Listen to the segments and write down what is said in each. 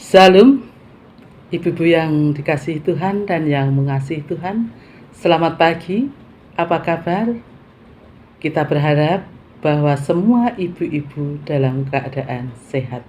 Salam, ibu-ibu yang dikasihi Tuhan dan yang mengasihi Tuhan. Selamat pagi, apa kabar? Kita berharap bahwa semua ibu-ibu dalam keadaan sehat.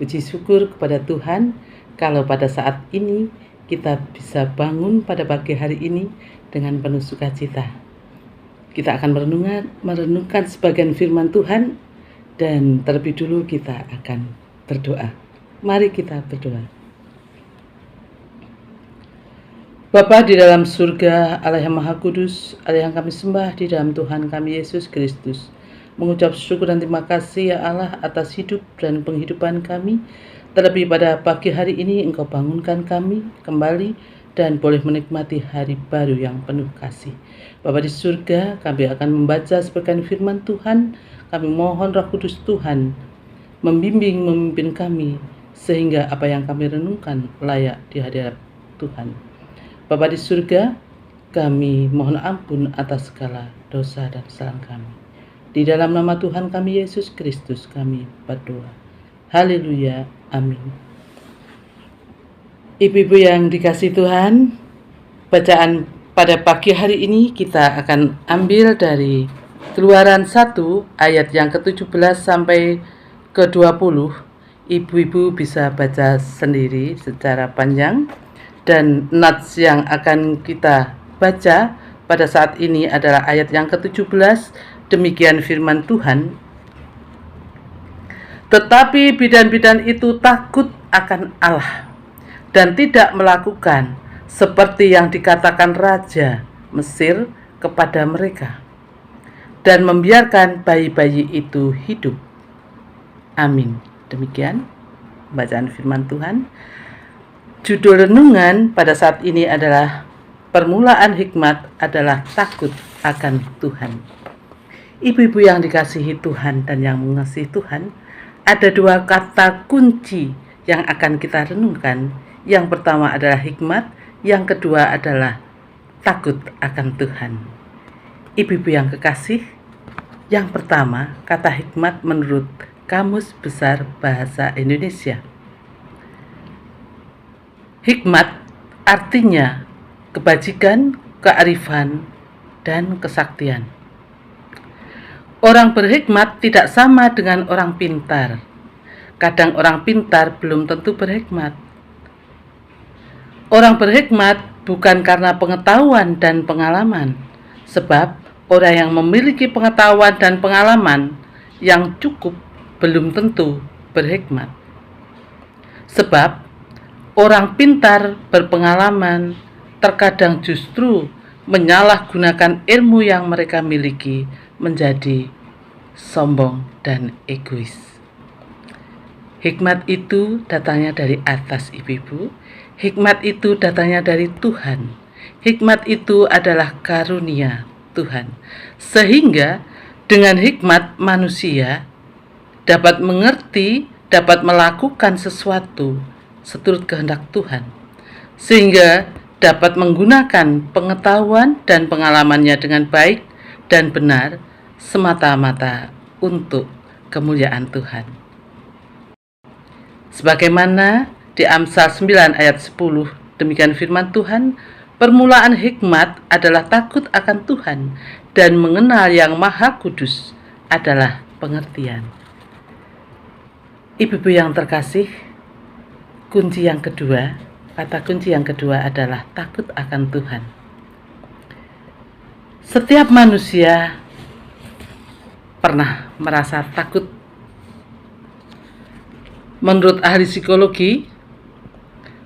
Puji syukur kepada Tuhan kalau pada saat ini kita bisa bangun pada pagi hari ini dengan penuh sukacita. Kita akan merenungkan sebagian firman Tuhan dan terlebih dulu kita akan berdoa. Mari kita berdoa. Bapa di dalam surga, Allah yang Maha Kudus, Allah yang kami sembah di dalam Tuhan kami Yesus Kristus, mengucap syukur dan terima kasih ya Allah atas hidup dan penghidupan kami. Terlebih pada pagi hari ini Engkau bangunkan kami kembali dan boleh menikmati hari baru yang penuh kasih. Bapa di surga, kami akan membaca sebagian firman Tuhan. Kami mohon Roh Kudus Tuhan membimbing, memimpin kami, sehingga apa yang kami renungkan layak di hadirat Tuhan. Bapa di surga, kami mohon ampun atas segala dosa dan kesalahan kami. Di dalam nama Tuhan kami Yesus Kristus kami berdoa. Haleluya, amin. Ibu-ibu yang dikasihi Tuhan, bacaan pada pagi hari ini kita akan ambil dari Keluaran 1 ayat yang ke-17 sampai ke-20. Ibu-ibu bisa baca sendiri secara panjang, dan nats yang akan kita baca pada saat ini adalah ayat yang ke-17. Demikian firman Tuhan. Tetapi bidan-bidan itu takut akan Allah dan tidak melakukan seperti yang dikatakan Raja Mesir kepada mereka, dan membiarkan bayi-bayi itu hidup. Amin. Demikian bacaan firman Tuhan. Judul renungan pada saat ini adalah permulaan hikmat adalah takut akan Tuhan. Ibu-ibu yang dikasihi Tuhan dan yang mengasihi Tuhan, ada dua kata kunci yang akan kita renungkan. Yang pertama adalah hikmat, yang kedua adalah takut akan Tuhan. Ibu-ibu yang kekasih, yang pertama kata hikmat menurut Kamus Besar Bahasa Indonesia. Hikmat artinya kebajikan, kearifan, dan kesaktian. Orang berhikmat tidak sama dengan orang pintar. Kadang orang pintar belum tentu berhikmat. Orang berhikmat bukan karena pengetahuan dan pengalaman, sebab orang yang memiliki pengetahuan dan pengalaman yang cukup belum tentu berhikmat. Sebab orang pintar berpengalaman terkadang justru menyalahgunakan ilmu yang mereka miliki menjadi sombong dan egois. Hikmat itu datangnya dari atas, ibu-ibu. Hikmat itu datangnya dari Tuhan. Hikmat itu adalah karunia Tuhan. Sehingga dengan hikmat manusia dapat mengerti, dapat melakukan sesuatu seturut kehendak Tuhan, sehingga dapat menggunakan pengetahuan dan pengalamannya dengan baik dan benar semata-mata untuk kemuliaan Tuhan. Sebagaimana di Amsal 9 ayat 10, demikian firman Tuhan, permulaan hikmat adalah takut akan Tuhan, dan mengenal yang Maha Kudus adalah pengertian. Ibu-ibu yang terkasih, kunci yang kedua, kata kunci yang kedua adalah takut akan Tuhan. Setiap manusia pernah merasa takut. Menurut ahli psikologi,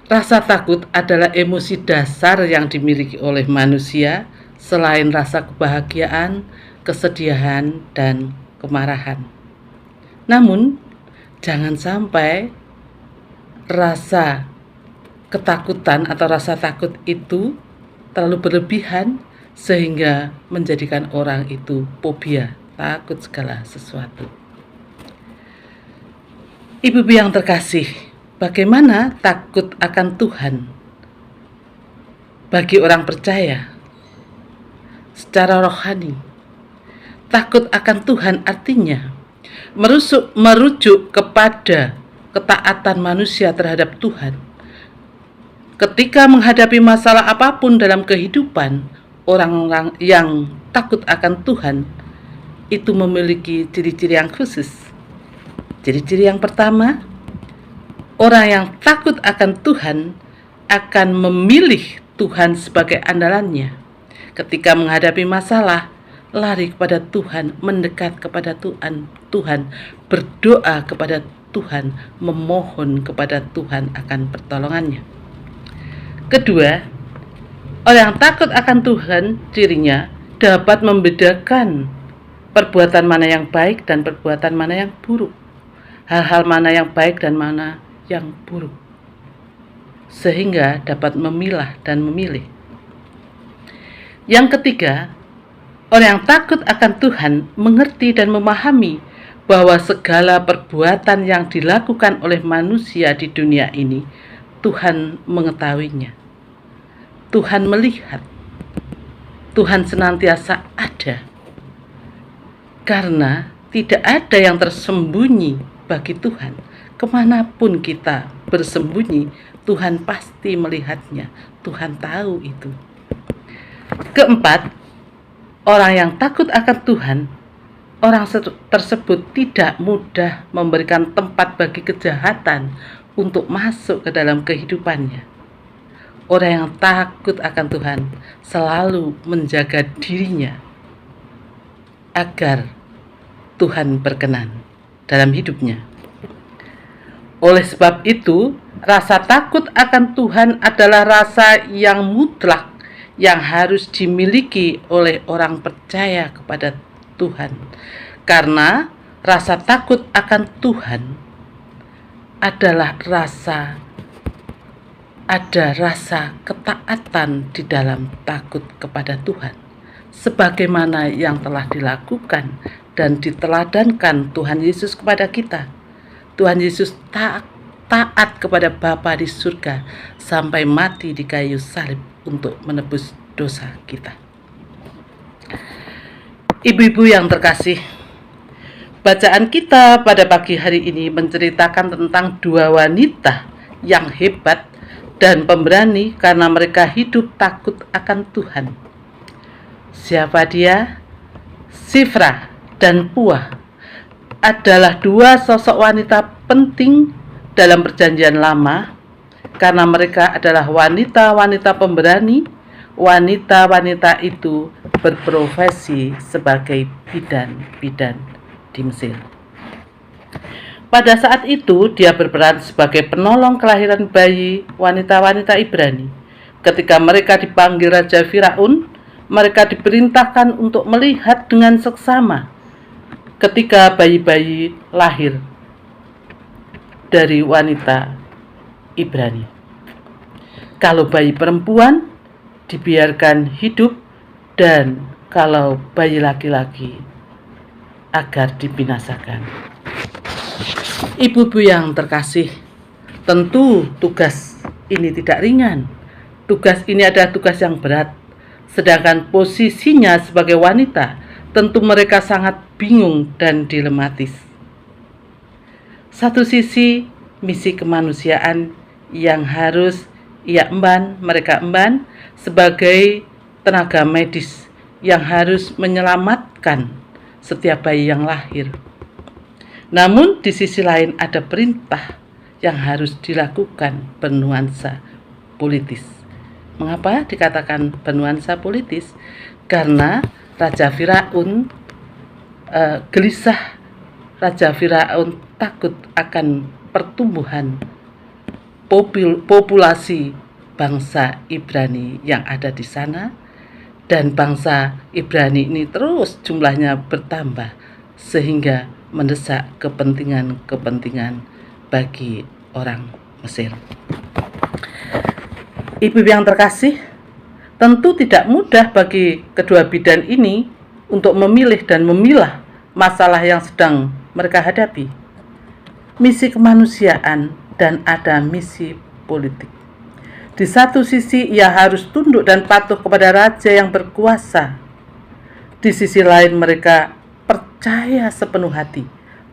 rasa takut adalah emosi dasar yang dimiliki oleh manusia selain rasa kebahagiaan, kesedihan, dan kemarahan. Namun, jangan sampai rasa ketakutan atau rasa takut itu terlalu berlebihan sehingga menjadikan orang itu fobia, takut segala sesuatu. Ibu-ibu yang terkasih, bagaimana takut akan Tuhan bagi orang percaya secara rohani? Takut akan Tuhan artinya merujuk kepada ketaatan manusia terhadap Tuhan. Ketika menghadapi masalah apapun dalam kehidupan, orang-orang yang takut akan Tuhan itu memiliki ciri-ciri yang khusus. Ciri-ciri yang pertama, orang yang takut akan Tuhan akan memilih Tuhan sebagai andalannya. Ketika menghadapi masalah, lari kepada Tuhan, mendekat kepada Tuhan, berdoa kepada Tuhan, memohon kepada Tuhan akan pertolongannya. Kedua, orang yang takut akan Tuhan, cirinya dapat membedakan perbuatan mana yang baik dan perbuatan mana yang buruk. Hal-hal mana yang baik dan mana yang buruk. Sehingga dapat memilah dan memilih. Yang ketiga, orang yang takut akan Tuhan mengerti dan memahami bahwa segala perbuatan yang dilakukan oleh manusia di dunia ini, Tuhan mengetahuinya. Tuhan melihat. Tuhan senantiasa ada. Karena tidak ada yang tersembunyi bagi Tuhan. Kemanapun kita bersembunyi, Tuhan pasti melihatnya. Tuhan tahu itu. Keempat, orang yang takut akan Tuhan, orang tersebut tidak mudah memberikan tempat bagi kejahatan untuk masuk ke dalam kehidupannya. Orang yang takut akan Tuhan selalu menjaga dirinya agar Tuhan berkenan dalam hidupnya. Oleh sebab itu, rasa takut akan Tuhan adalah rasa yang mutlak yang harus dimiliki oleh orang percaya kepada Tuhan. Karena rasa takut akan Tuhan adalah ada rasa ketaatan di dalam takut kepada Tuhan, sebagaimana yang telah dilakukan dan diteladankan Tuhan Yesus kepada kita. Tuhan Yesus taat kepada Bapa di surga sampai mati di kayu salib untuk menebus dosa kita. Ibu-ibu yang terkasih, bacaan kita pada pagi hari ini menceritakan tentang dua wanita yang hebat dan pemberani karena mereka hidup takut akan Tuhan. Siapa dia? Shifra dan Puah adalah dua sosok wanita penting dalam Perjanjian Lama karena mereka adalah wanita-wanita pemberani. Wanita-wanita itu berprofesi sebagai bidan-bidan di Mesir. Pada saat itu, dia berperan sebagai penolong kelahiran bayi wanita-wanita Ibrani. Ketika mereka dipanggil Raja Firaun, mereka diperintahkan untuk melihat dengan seksama ketika bayi-bayi lahir dari wanita Ibrani. Kalau bayi perempuan dibiarkan hidup, dan kalau bayi laki-laki agar dibinasakan. Ibu-ibu yang terkasih, tentu tugas ini tidak ringan. Tugas ini adalah tugas yang berat. Sedangkan posisinya sebagai wanita, tentu mereka sangat bingung dan dilematis. Satu sisi, misi kemanusiaan yang harus mereka emban sebagai tenaga medis yang harus menyelamatkan setiap bayi yang lahir. Namun di sisi lain ada perintah yang harus dilakukan bernuansa politis. Mengapa dikatakan bernuansa politis? Karena Raja Firaun gelisah. Raja Firaun takut akan pertumbuhan populasi bangsa Ibrani yang ada di sana, dan bangsa Ibrani ini terus jumlahnya bertambah sehingga mendesak kepentingan bagi orang Mesir. Ibu yang terkasih, tentu tidak mudah bagi kedua bidan ini untuk memilih dan memilah masalah yang sedang mereka hadapi. Misi kemanusiaan dan ada misi politik. Di satu sisi ia harus tunduk dan patuh kepada raja yang berkuasa. Di sisi lain mereka percaya sepenuh hati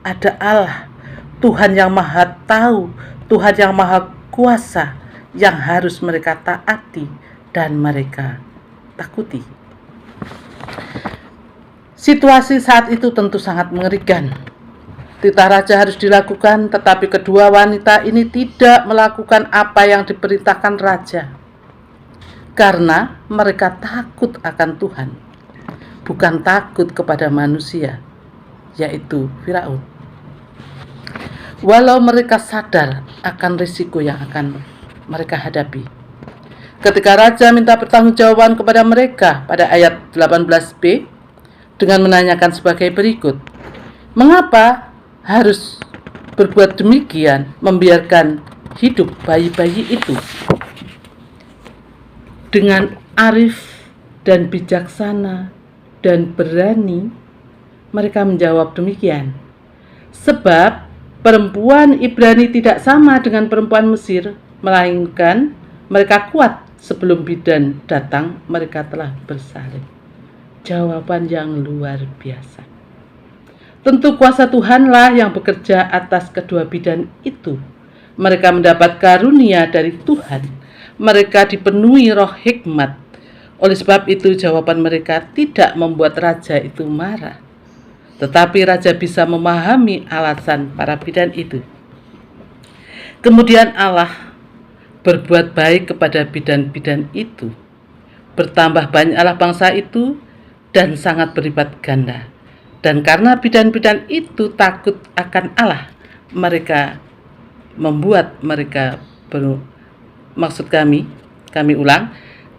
ada Allah, Tuhan yang Maha Tahu, Tuhan yang Maha Kuasa yang harus mereka taati dan mereka takuti. Situasi saat itu tentu sangat mengerikan. Titah raja harus dilakukan, tetapi kedua wanita ini tidak melakukan apa yang diperintahkan raja karena mereka takut akan Tuhan, bukan takut kepada manusia, yaitu Firaun. Walau mereka sadar akan risiko yang akan mereka hadapi. Ketika raja minta pertanggungjawaban kepada mereka pada ayat 18b dengan menanyakan sebagai berikut, mengapa harus berbuat demikian, membiarkan hidup bayi-bayi itu? Dengan arif dan bijaksana dan berani, mereka menjawab demikian. Sebab perempuan Ibrani tidak sama dengan perempuan Mesir, melainkan mereka kuat sebelum bidan datang, mereka telah bersalin. Jawaban yang luar biasa. Tentu kuasa Tuhanlah yang bekerja atas kedua bidan itu. Mereka mendapat karunia dari Tuhan. Mereka dipenuhi roh hikmat. Oleh sebab itu jawaban mereka tidak membuat raja itu marah. Tetapi raja bisa memahami alasan para bidan itu. Kemudian Allah berbuat baik kepada bidan-bidan itu. Bertambah banyaklah bangsa itu dan sangat berlipat ganda. Dan karena bidan-bidan itu takut akan Allah, mereka membuat mereka kami ulang,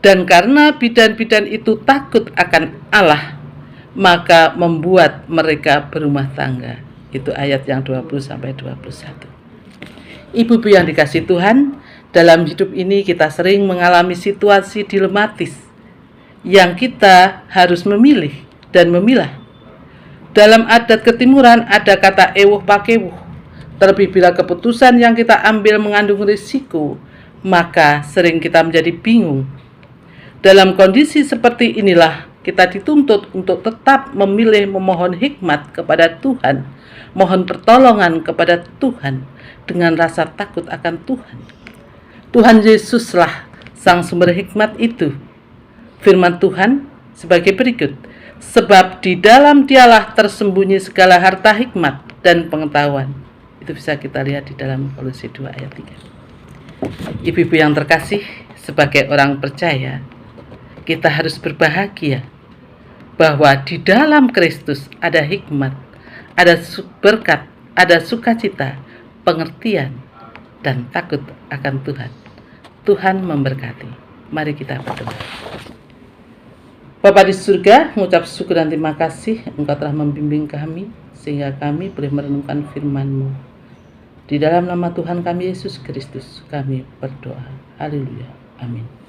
dan karena bidan-bidan itu takut akan Allah, maka membuat mereka berumah tangga. Itu ayat yang 20-21. Ibu-ibu yang dikasihi Tuhan, dalam hidup ini kita sering mengalami situasi dilematis yang kita harus memilih dan memilah. Dalam adat ketimuran ada kata ewuh pakewuh. Terlebih bila keputusan yang kita ambil mengandung risiko, maka sering kita menjadi bingung. Dalam kondisi seperti inilah kita dituntut untuk tetap memilih memohon hikmat kepada Tuhan, mohon pertolongan kepada Tuhan dengan rasa takut akan Tuhan. Tuhan Yesuslah sang sumber hikmat itu. Firman Tuhan sebagai berikut, sebab di dalam Dialah tersembunyi segala harta hikmat dan pengetahuan. Itu bisa kita lihat di dalam Kolose 2 ayat 3. Ibu-ibu yang terkasih, sebagai orang percaya, kita harus berbahagia bahwa di dalam Kristus ada hikmat, ada berkat, ada sukacita, pengertian, dan takut akan Tuhan. Tuhan memberkati. Mari kita berdoa. Bapa di surga, mengucap syukur dan terima kasih Engkau telah membimbing kami sehingga kami boleh merenungkan firman-Mu. Di dalam nama Tuhan kami Yesus Kristus kami berdoa. Haleluya. Amin.